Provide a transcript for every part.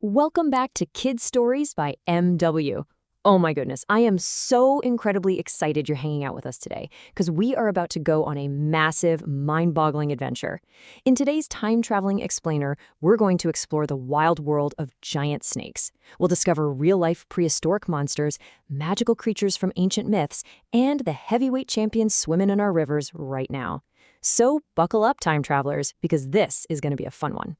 Welcome back to Kids Stories by MW. Oh my goodness, I am so incredibly excited you're hanging out with us today because we are about to go on a massive, mind-boggling adventure. In today's time-traveling explainer, we're going to explore the wild world of giant snakes. We'll discover real-life prehistoric monsters, magical creatures from ancient myths, and the heavyweight champions swimming in our rivers right now. So buckle up, time travelers, because this is going to be a fun one.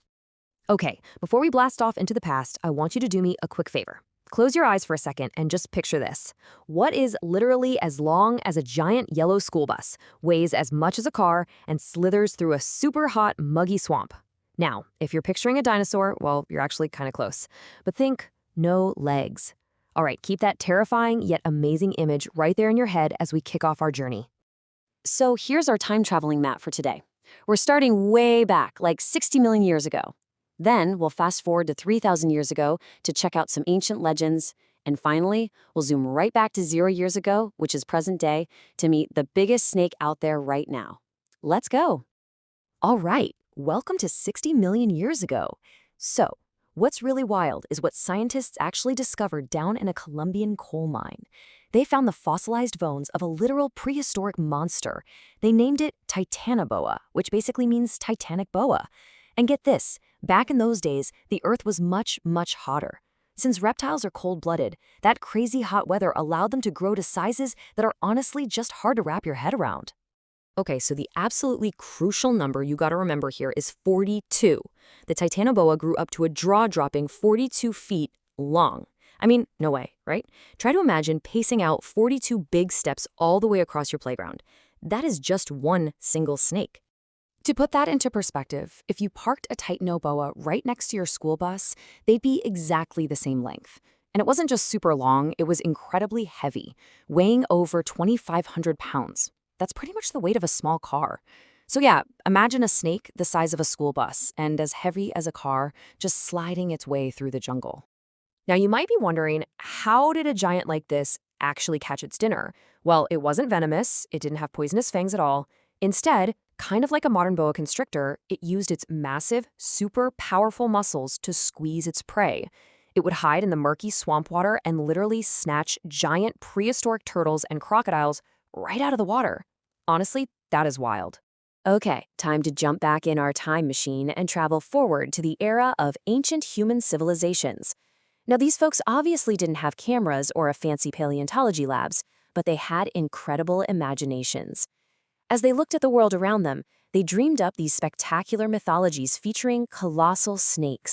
Okay, before we blast off into the past, I want you to do me a quick favor. Close your eyes for a second and just picture this. What is literally as long as a giant yellow school bus, weighs as much as a car, and slithers through a super hot, muggy swamp? Now, if you're picturing a dinosaur, well, you're actually kind of close. But think, no legs. All right, keep that terrifying yet amazing image right there in your head as we kick off our journey. So here's our time-traveling map for today. We're starting way back, like 60 million years ago. Then we'll fast forward to 3,000 years ago to check out some ancient legends. And finally, we'll zoom right back to 0 years ago, which is present day, to meet the biggest snake out there right now. Let's go. All right, welcome to 60 million years ago. So, what's really wild is what scientists actually discovered down in a Colombian coal mine. They found the fossilized bones of a literal prehistoric monster. They named it Titanoboa, which basically means Titanic boa. And get this, back in those days, the Earth was much, much hotter. Since reptiles are cold-blooded, that crazy hot weather allowed them to grow to sizes that are honestly just hard to wrap your head around. Okay, so the absolutely crucial number you gotta remember here is 42. The Titanoboa grew up to a jaw-dropping 42 feet long. I mean, no way, right? Try to imagine pacing out 42 big steps all the way across your playground. That is just one single snake. To put that into perspective, if you parked a Titanoboa right next to your school bus, they'd be exactly the same length. And it wasn't just super long, it was incredibly heavy, weighing over 2,500 pounds. That's pretty much the weight of a small car. So yeah, imagine a snake the size of a school bus and as heavy as a car, just sliding its way through the jungle. Now you might be wondering, how did a giant like this actually catch its dinner? Well, it wasn't venomous, it didn't have poisonous fangs at all. Instead, kind of like a modern boa constrictor, it used its massive, super powerful muscles to squeeze its prey. It would hide in the murky swamp water and literally snatch giant prehistoric turtles and crocodiles right out of the water. Honestly, that is wild. Okay, time to jump back in our time machine and travel forward to the era of ancient human civilizations. Now, these folks obviously didn't have cameras or a fancy paleontology labs, but they had incredible imaginations. As they looked at the world around them, they dreamed up these spectacular mythologies featuring colossal snakes.